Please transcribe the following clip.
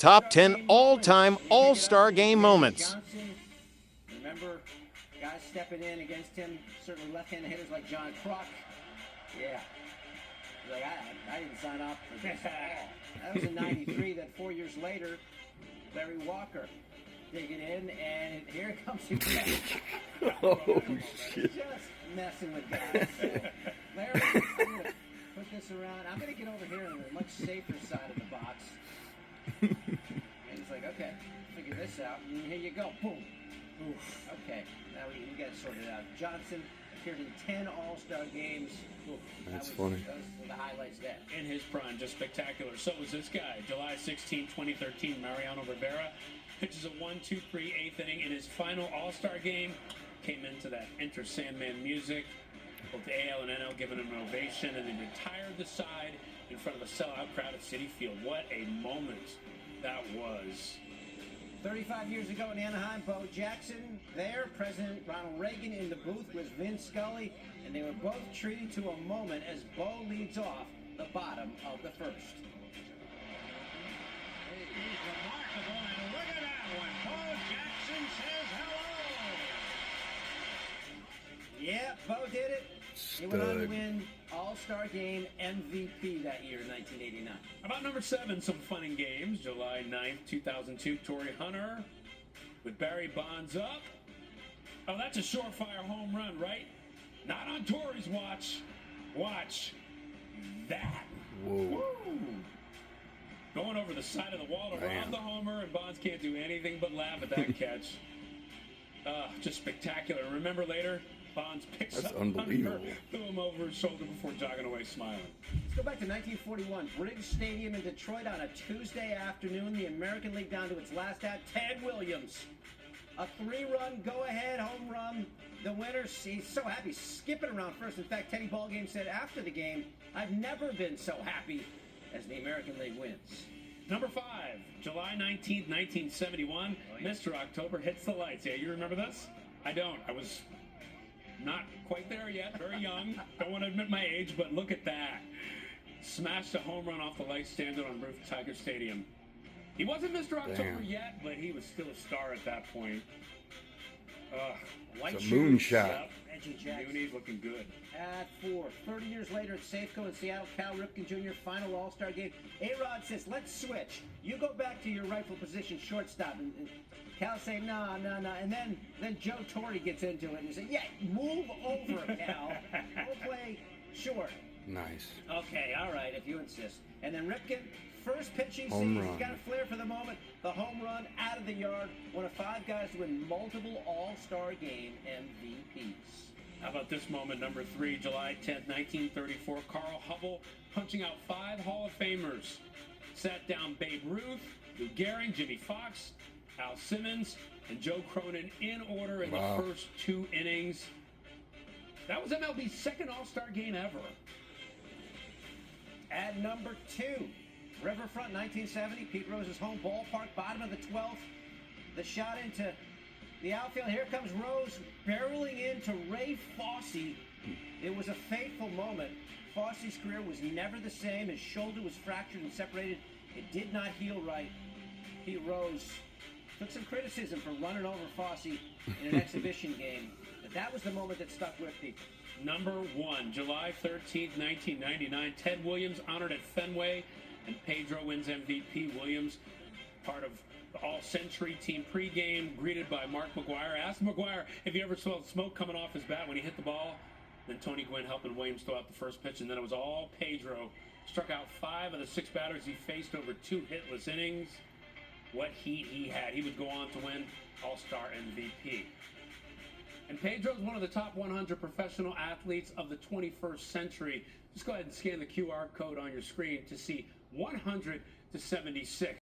top 10 all-time All-Star Game moments. Remember guys stepping in against him, certainly left-handed hitters like John Kruk. Yeah. Like, I didn't sign up for this at all. That was in 93. Then 4 years later, Larry Walker digging in, and here comes again. Oh, shit. Just messing with guys. So, Larry, I'm going to put this around. I'm going to get over here on the much safer side of the box. And he's like, okay, figure this out. And here you go. Boom. Oof. Okay, now we got it sorted out. Johnson appeared in 10 All-Star games. Oof. That's funny. Those were the highlights there. In his prime, just spectacular. So was this guy. July 16, 2013, Mariano Rivera pitches a 1-2-3 eighth inning in his final All-Star game. Came into that Enter Sandman music. Both the AL and NL giving him an ovation, and then retired the side in front of a sellout crowd at Citi Field. What a moment that was. 35 years ago in Anaheim, Bo Jackson there, President Ronald Reagan in the booth was Vince Scully, and they were both treated to a moment as Bo leads off the bottom of the first. He's remarkable, and look at that one. Bo Jackson says hello. Yeah, Bo did it. He went on to Stud. win All-Star Game MVP that year in 1989. About number 7, some fun and games. July 9th, 2002, Torrey Hunter with Barry Bonds up. Oh, that's a surefire home run, right? Not on Torrey's watch. Watch that. Whoa. Woo. Going over the side of the wall to Damn. rob the homer, and Bonds can't do anything but laugh at that catch. Just spectacular. Remember later, Bonds picks That's up unbelievable. Hunter, threw him over his shoulder before jogging away smiling. Let's go back to 1941. Briggs Stadium in Detroit on a Tuesday afternoon. The American League down to its last out. Ted Williams. A 3-run go-ahead home run. The winner, he's so happy, skipping around first. In fact, Teddy Ballgame said after the game, I've never been so happy as the American League wins. Number 5, July 19th, 1971. Mr. October hits the lights. Yeah, you remember this? I don't. I was not quite there yet. Very young. Don't want to admit my age, but look at that. Smashed a home run off the light stand on roof of Tiger Stadium. He wasn't Mr. October Damn. yet, but he was still a star at that point. White It's a shoes. moonshot. Yep. Reggie Jackson. Mooney's looking good. At 4, 30 years later at Safeco in Seattle, Cal Ripken Jr., final All-Star game. A-Rod says, let's switch. You go back to your rightful position, shortstop. And Cal say, no. And then Joe Torre gets into it and he said, yeah, move over, Cal. We'll play short. Nice. Okay, all right, if you insist. And then Ripken, first pitching Home scene. run. He's got a flair for the moment. The home run out of the yard. One of 5 guys to win multiple All-Star Game MVPs. How about this moment, number 3, July 10th, 1934. Carl Hubble punching out 5 Hall of Famers. Sat down Babe Ruth, Lou Gehrig, Jimmy Fox, Al Simmons, and Joe Cronin in order in Wow. the first 2 innings. That was MLB's second All-Star game ever. At number 2, Riverfront 1970, Pete Rose's home ballpark, bottom of the 12th. The shot into the outfield. Here comes Rose barreling into Ray Fosse. It was a fateful moment. Fosse's career was never the same. His shoulder was fractured and separated. It did not heal right. Pete Rose took some criticism for running over Fosse in an exhibition game. But that was the moment that stuck with people. Number 1, July 13th, 1999. Ted Williams honored at Fenway, and Pedro wins MVP. Williams, part of the All-Century team pregame, greeted by Mark McGuire. Asked McGuire if he ever saw smoke coming off his bat when he hit the ball. Then Tony Gwynn helping Williams throw out the first pitch, and then it was all Pedro. Struck out 5 of the 6 batters he faced over 2 hitless innings. What heat he had. He would go on to win All-Star MVP. And Pedro's one of the top 100 professional athletes of the 21st century. Just go ahead and scan the QR code on your screen to see 100 to 76.